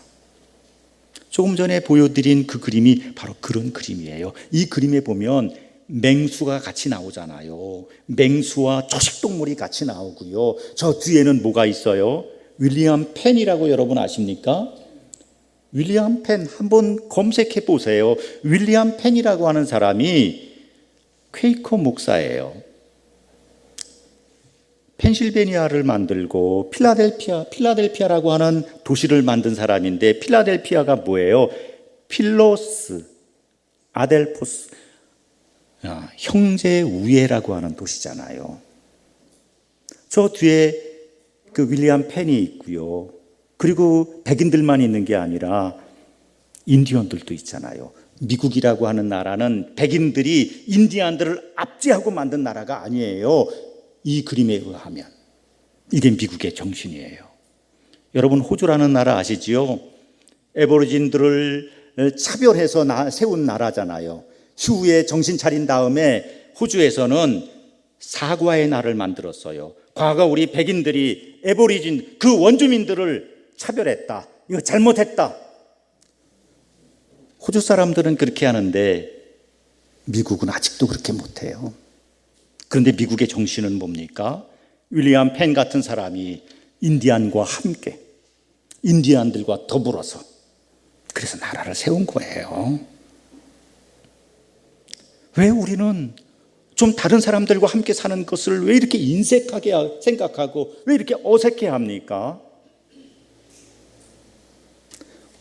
조금 전에 보여드린 그 그림이 바로 그런 그림이에요. 이 그림에 보면 맹수가 같이 나오잖아요. 맹수와 초식동물이 같이 나오고요. 저 뒤에는 뭐가 있어요? 윌리엄 펜이라고 여러분 아십니까? 윌리엄 펜 한번 검색해 보세요. 윌리엄 펜이라고 하는 사람이 퀘이커 목사예요. 펜실베니아를 만들고 필라델피아라고 하는 도시를 만든 사람인데, 필라델피아가 뭐예요? 필로스, 아델포스, 형제 우애라고 하는 도시잖아요. 저 뒤에 그 윌리엄 펜이 있고요. 그리고 백인들만 있는 게 아니라 인디언들도 있잖아요. 미국이라고 하는 나라는 백인들이 인디안들을 압제하고 만든 나라가 아니에요. 이 그림에 의하면 이게 미국의 정신이에요. 여러분, 호주라는 나라 아시지요? 애보리진들을 차별해서 세운 나라잖아요. 휴후에 정신 차린 다음에 호주에서는 사과의 날을 만들었어요. 과거 우리 백인들이 애보리진 그 원주민들을 차별했다, 이거 잘못했다. 호주 사람들은 그렇게 하는데 미국은 아직도 그렇게 못해요. 그런데 미국의 정신은 뭡니까? 윌리엄 펜 같은 사람이 인디안과 함께, 인디안들과 더불어서 그래서 나라를 세운 거예요. 왜 우리는 좀 다른 사람들과 함께 사는 것을 왜 이렇게 인색하게 생각하고 왜 이렇게 어색해 합니까?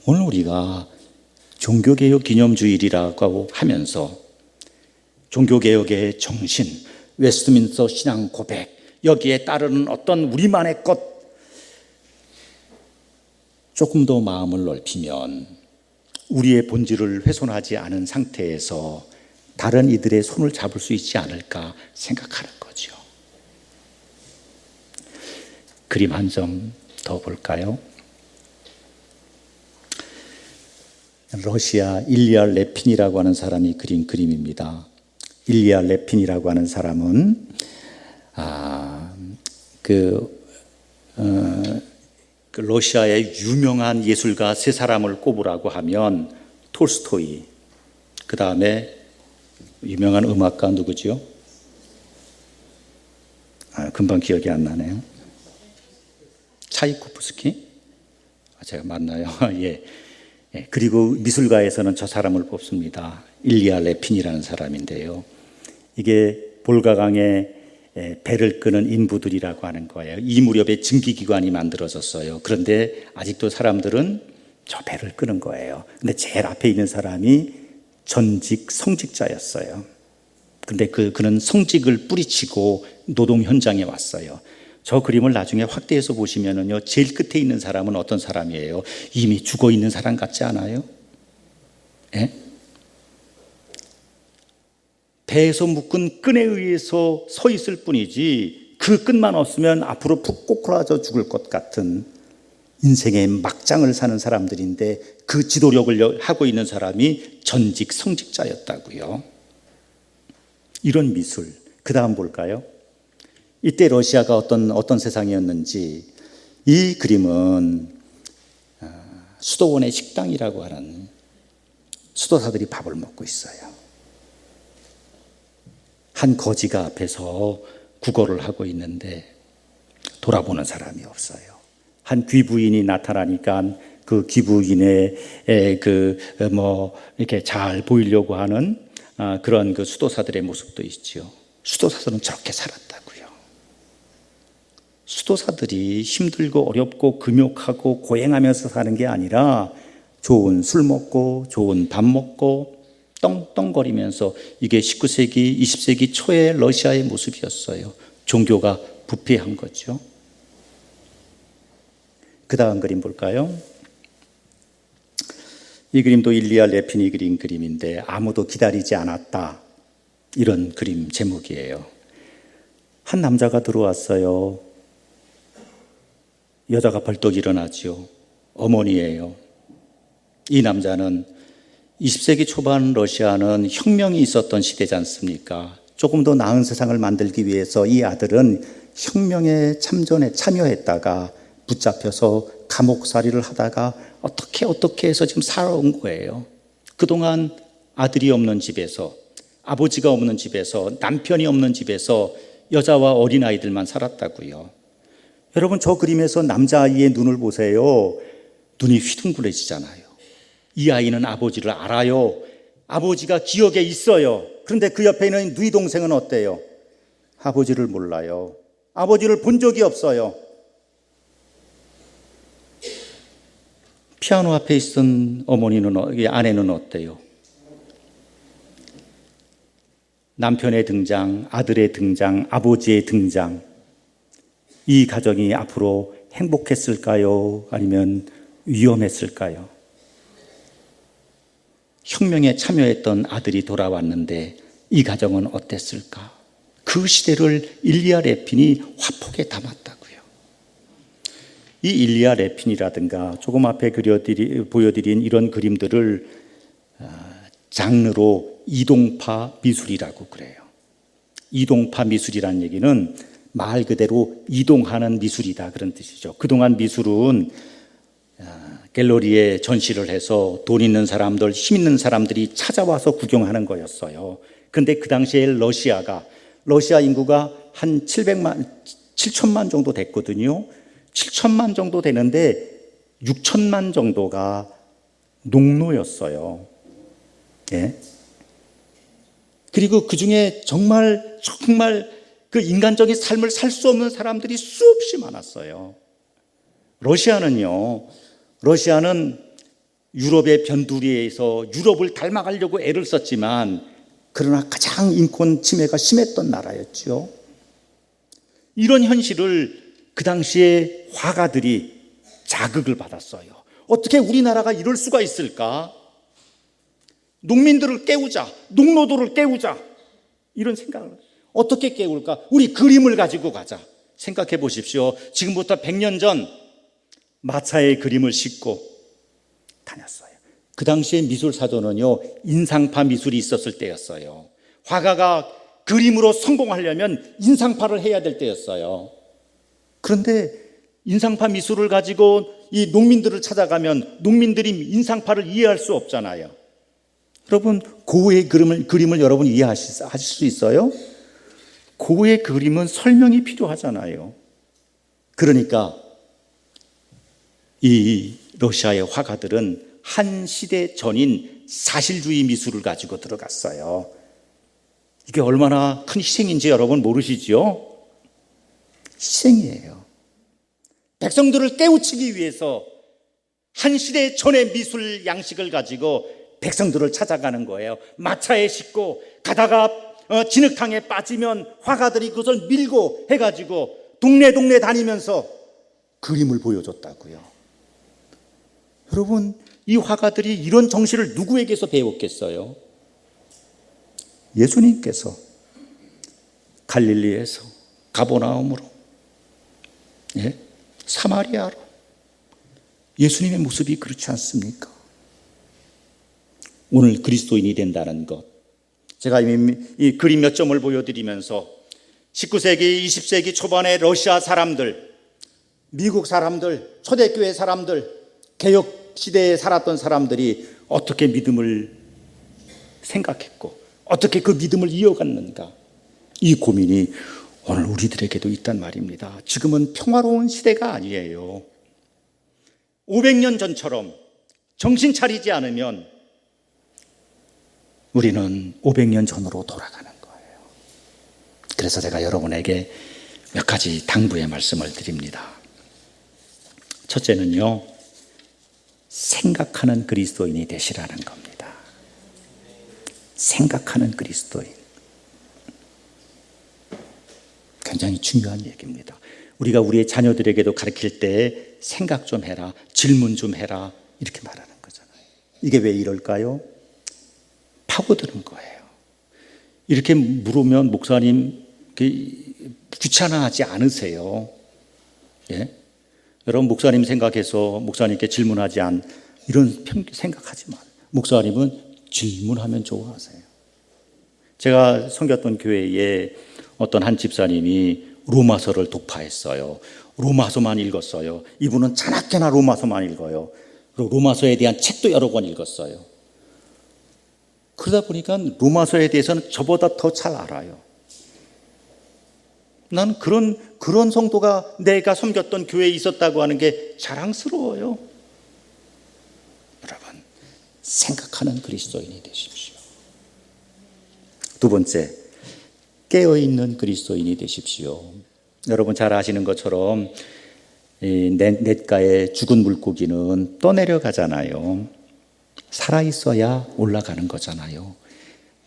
오늘 우리가 종교개혁 기념주일이라고 하면서 종교개혁의 정신, 웨스트민스터 신앙 고백, 여기에 따르는 어떤 우리만의 것, 조금 더 마음을 넓히면 우리의 본질을 훼손하지 않은 상태에서 다른 이들의 손을 잡을 수 있지 않을까 생각하는 거죠. 그림 한 점 더 볼까요? 러시아 일리아 레핀이라고 하는 사람이 그린 그림입니다. 일리아 레핀이라고 하는 사람은 그 러시아의 유명한 예술가 세 사람을 꼽으라고 하면 톨스토이, 그 다음에 유명한 음악가 누구죠? 금방 기억이 안 나네요. 차이코프스키? 제가 맞나요? 예. 그리고 미술가에서는 저 사람을 뽑습니다. 일리아 레핀이라는 사람인데요. 이게 볼가강에 배를 끄는 인부들이라고 하는 거예요. 이 무렵에 증기기관이 만들어졌어요. 그런데 아직도 사람들은 저 배를 끄는 거예요. 근데 제일 앞에 있는 사람이 전직 성직자였어요. 근데 그는 성직을 뿌리치고 노동 현장에 왔어요. 저 그림을 나중에 확대해서 보시면은요, 제일 끝에 있는 사람은 어떤 사람이에요? 이미 죽어 있는 사람 같지 않아요? 예? 배에서 묶은 끈에 의해서 서 있을 뿐이지 그 끈만 없으면 앞으로 푹 꼬꾸라져 죽을 것 같은 인생의 막장을 사는 사람들인데, 그 지도력을 하고 있는 사람이 전직 성직자였다고요. 이런 미술. 그 다음 볼까요? 이때 러시아가 어떤 세상이었는지. 이 그림은 수도원의 식당이라고 하는, 수도사들이 밥을 먹고 있어요. 한 거지가 앞에서 구걸을 하고 있는데 돌아보는 사람이 없어요. 한 귀부인이 나타나니까 그 귀부인의 이렇게 잘 보이려고 하는 그런 그 수도사들의 모습도 있죠. 수도사들은 저렇게 살았다고요. 수도사들이 힘들고 어렵고 금욕하고 고행하면서 사는 게 아니라 좋은 술 먹고 좋은 밥 먹고 떵떵거리면서, 이게 19세기, 20세기 초의 러시아의 모습이었어요. 종교가 부패한 거죠. 그 다음 그림 볼까요? 이 그림도 일리아 레핀이 그린 그림인데 아무도 기다리지 않았다, 이런 그림 제목이에요. 한 남자가 들어왔어요. 여자가 벌떡 일어나죠. 어머니예요. 이 남자는 20세기 초반 러시아는 혁명이 있었던 시대지 않습니까? 조금 더 나은 세상을 만들기 위해서 이 아들은 혁명에 참여했다가 붙잡혀서 감옥살이를 하다가 어떻게 해서 지금 살아온 거예요. 그동안 아들이 없는 집에서, 아버지가 없는 집에서, 남편이 없는 집에서 여자와 어린아이들만 살았다고요. 여러분, 저 그림에서 남자아이의 눈을 보세요. 눈이 휘둥그레지잖아요. 이 아이는 아버지를 알아요. 아버지가 기억에 있어요. 그런데 그 옆에 있는 누이 동생은 어때요? 아버지를 몰라요. 아버지를 본 적이 없어요. 피아노 앞에 있던 아내는 어때요? 남편의 등장, 아들의 등장, 아버지의 등장, 이 가정이 앞으로 행복했을까요? 아니면 위험했을까요? 혁명에 참여했던 아들이 돌아왔는데 이 가정은 어땠을까? 그 시대를 일리아 레핀이 화폭에 담았다고요. 이 일리아 레핀이라든가 조금 앞에 보여드린 이런 그림들을 장르로 이동파 미술이라고 그래요. 이동파 미술이라는 얘기는 말 그대로 이동하는 미술이다, 그런 뜻이죠. 그동안 미술은 갤러리에 전시를 해서 돈 있는 사람들, 힘 있는 사람들이 찾아와서 구경하는 거였어요. 그런데 그 당시에 러시아 인구가 한 7천만 정도 됐거든요. 7천만 정도 되는데 6천만 정도가 농노였어요. 예. 그리고 그 중에 정말 그 인간적인 삶을 살 수 없는 사람들이 수없이 많았어요. 러시아는 유럽의 변두리에서 유럽을 닮아가려고 애를 썼지만 그러나 가장 인권 침해가 심했던 나라였죠. 이런 현실을 그 당시에 화가들이 자극을 받았어요. 어떻게 우리나라가 이럴 수가 있을까? 농민들을 깨우자, 농노도를 깨우자, 이런 생각을. 어떻게 깨울까? 우리 그림을 가지고 가자. 생각해 보십시오. 지금부터 100년 전 마차에 그림을 싣고 다녔어요. 그 당시에 미술사도는요, 인상파 미술이 있었을 때였어요. 화가가 그림으로 성공하려면 인상파를 해야 될 때였어요. 그런데 인상파 미술을 가지고 이 농민들을 찾아가면 농민들이 인상파를 이해할 수 없잖아요. 여러분, 고흐의 그림을 여러분 이해하실 수 있어요? 고흐의 그림은 설명이 필요하잖아요. 그러니까 이 러시아의 화가들은 한 시대 전인 사실주의 미술을 가지고 들어갔어요. 이게 얼마나 큰 희생인지 여러분 모르시죠? 희생이에요. 백성들을 깨우치기 위해서 한 시대 전의 미술 양식을 가지고 백성들을 찾아가는 거예요. 마차에 싣고 가다가 진흙탕에 빠지면 화가들이 그것을 밀고 해가지고 동네 다니면서 그림을 보여줬다고요. 여러분, 이 화가들이 이런 정신을 누구에게서 배웠겠어요? 예수님께서 갈릴리에서 가버나움으로, 사마리아로, 예수님의 모습이 그렇지 않습니까? 오늘 그리스도인이 된다는 것, 제가 이 그림 몇 점을 보여드리면서 19세기, 20세기 초반의 러시아 사람들, 미국 사람들, 초대교회 사람들, 개혁 시대에 살았던 사람들이 어떻게 믿음을 생각했고 어떻게 그 믿음을 이어갔는가, 이 고민이 오늘 우리들에게도 있단 말입니다. 지금은 평화로운 시대가 아니에요. 500년 전처럼 정신 차리지 않으면 우리는 500년 전으로 돌아가는 거예요. 그래서 제가 여러분에게 몇 가지 당부의 말씀을 드립니다. 첫째는요, 생각하는 그리스도인이 되시라는 겁니다. 생각하는 그리스도인. 굉장히 중요한 얘기입니다. 우리가 우리의 자녀들에게도 가르칠 때 생각 좀 해라, 질문 좀 해라, 이렇게 말하는 거잖아요. 이게 왜 이럴까요? 파고드는 거예요. 이렇게 물으면 목사님 귀찮아하지 않으세요? 예? 여러분 목사님 생각해서 목사님께 질문하지 않 이런 생각하지 마. 목사님은 질문하면 좋아하세요. 제가 섬겼던 교회에 어떤 한 집사님이 로마서를 독파했어요. 로마서만 읽었어요. 이분은 자나깨나 로마서만 읽어요. 그리고 로마서에 대한 책도 여러 권 읽었어요. 그러다 보니까 로마서에 대해서는 저보다 더 잘 알아요. 난 그런 성도가 내가 섬겼던 교회에 있었다고 하는 게 자랑스러워요. 여러분, 생각하는 그리스도인이 되십시오. 두 번째, 깨어있는 그리스도인이 되십시오. 여러분 잘 아시는 것처럼 냇가에 죽은 물고기는 떠내려가잖아요. 살아있어야 올라가는 거잖아요.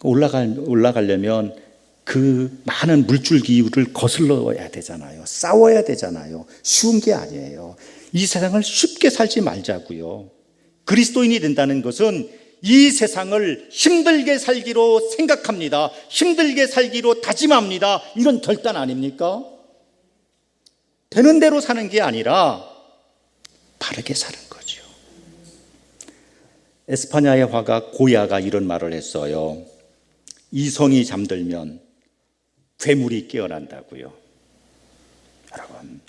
올라가려면 그 많은 물줄기를 거슬러야 되잖아요. 싸워야 되잖아요. 쉬운 게 아니에요. 이 세상을 쉽게 살지 말자고요. 그리스도인이 된다는 것은 이 세상을 힘들게 살기로 생각합니다. 힘들게 살기로 다짐합니다. 이런 결단 아닙니까? 되는 대로 사는 게 아니라 바르게 사는 거죠. 에스파냐의 화가 고야가 이런 말을 했어요. 이성이 잠들면 괴물이 깨어난다고요. 여러분,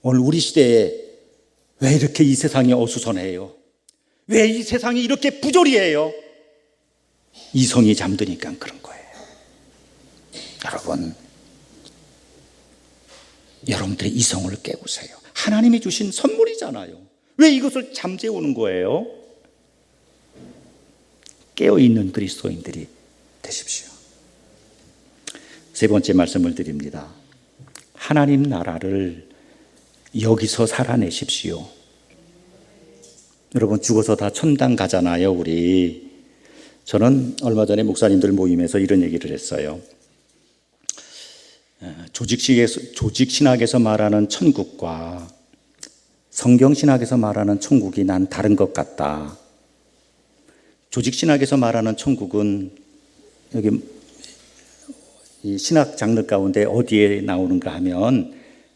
오늘 우리 시대에 왜 이렇게 이 세상이 어수선해요? 왜 이 세상이 이렇게 부조리해요? 이성이 잠드니까 그런 거예요. 여러분, 여러분들의 이성을 깨우세요. 하나님이 주신 선물이잖아요. 왜 이것을 잠재우는 거예요? 깨어있는 그리스도인들이 되십시오. 세 번째 말씀을 드립니다. 하나님 나라를 여기서 살아내십시오. 여러분 죽어서 다 천당 가잖아요, 우리. 저는 얼마 전에 목사님들 모임에서 이런 얘기를 했어요. 조직신학에서 말하는 천국과 성경신학에서 말하는 천국이 난 다른 것 같다. 조직신학에서 말하는 천국은 여기 이 신학 장르 가운데 어디에 나오는가 하면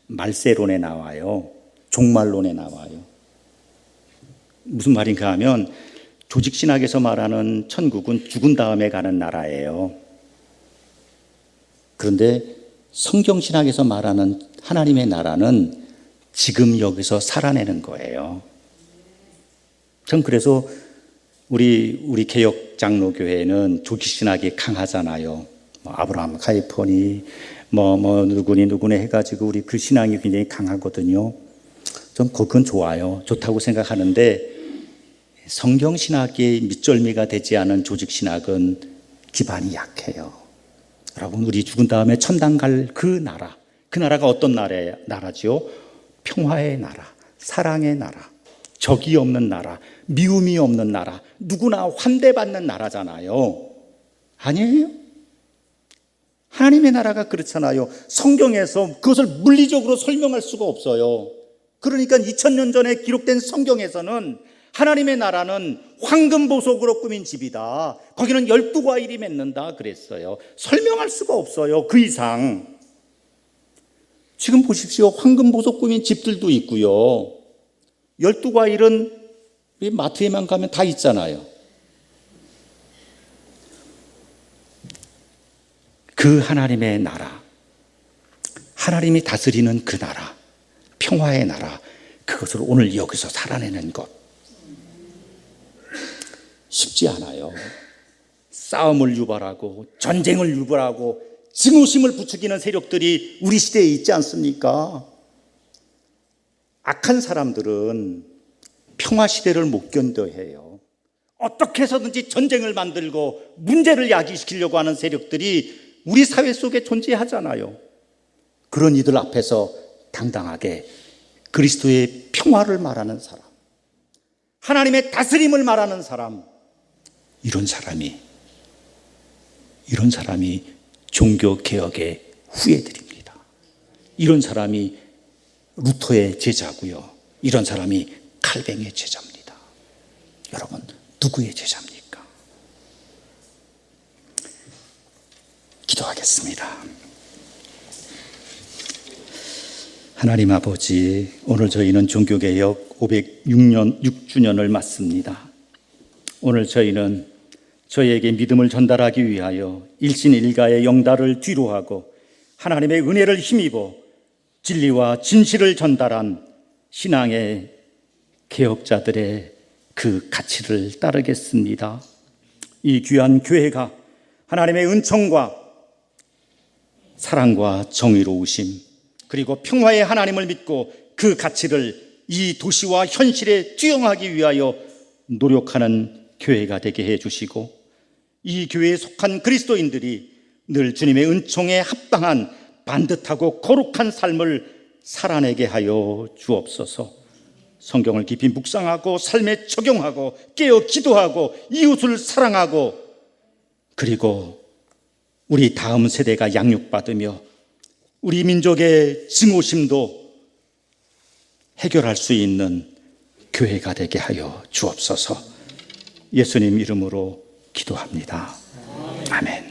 말세론에 나와요. 종말론에 나와요. 무슨 말인가 하면 조직신학에서 말하는 천국은 죽은 다음에 가는 나라예요. 그런데 성경신학에서 말하는 하나님의 나라는 지금 여기서 살아내는 거예요. 전 그래서 우리 개혁 장로교회는 조직신학이 강하잖아요. 아브라함 카이퍼니 누구니 해가지고 우리 그 신앙이 굉장히 강하거든요. 전 그건 좋아요. 좋다고 생각하는데 성경신학의 밑절미가 되지 않은 조직신학은 기반이 약해요. 여러분, 우리 죽은 다음에 천당 갈 그 나라가 어떤 나라지요? 평화의 나라, 사랑의 나라, 적이 없는 나라, 미움이 없는 나라, 누구나 환대받는 나라잖아요. 아니에요? 하나님의 나라가 그렇잖아요. 성경에서 그것을 물리적으로 설명할 수가 없어요. 그러니까 2000년 전에 기록된 성경에서는 하나님의 나라는 황금 보석으로 꾸민 집이다. 거기는 12과일이 맺는다 그랬어요. 설명할 수가 없어요. 그 이상. 지금 보십시오. 황금 보석 꾸민 집들도 있고요. 12과일은 마트에만 가면 다 있잖아요. 그 하나님의 나라, 하나님이 다스리는 그 나라, 평화의 나라, 그것을 오늘 여기서 살아내는 것 쉽지 않아요. 싸움을 유발하고 전쟁을 유발하고 증오심을 부추기는 세력들이 우리 시대에 있지 않습니까? 악한 사람들은 평화 시대를 못 견뎌해요. 어떻게 해서든지 전쟁을 만들고 문제를 야기시키려고 하는 세력들이 우리 사회 속에 존재하잖아요. 그런 이들 앞에서 당당하게 그리스도의 평화를 말하는 사람, 하나님의 다스림을 말하는 사람, 이런 사람이 종교개혁의 후예들입니다. 이런 사람이 루터의 제자고요. 이런 사람이 칼뱅의 제자입니다. 여러분, 누구의 제자입니까? 기도하겠습니다. 하나님 아버지, 오늘 저희는 종교개혁 506주년을 맞습니다. 오늘 저희는 저희에게 믿음을 전달하기 위하여 일신일가의 영달을 뒤로하고 하나님의 은혜를 힘입어 진리와 진실을 전달한 신앙의 개혁자들의 그 가치를 따르겠습니다. 이 귀한 교회가 하나님의 은총과 사랑과 정의로우심 그리고 평화의 하나님을 믿고 그 가치를 이 도시와 현실에 투영하기 위하여 노력하는 교회가 되게 해주시고 이 교회에 속한 그리스도인들이 늘 주님의 은총에 합당한 반듯하고 거룩한 삶을 살아내게 하여 주옵소서. 성경을 깊이 묵상하고 삶에 적용하고 깨어 기도하고 이웃을 사랑하고 그리고 우리 다음 세대가 양육받으며 우리 민족의 증오심도 해결할 수 있는 교회가 되게 하여 주옵소서. 예수님 이름으로 기도합니다. 아멘.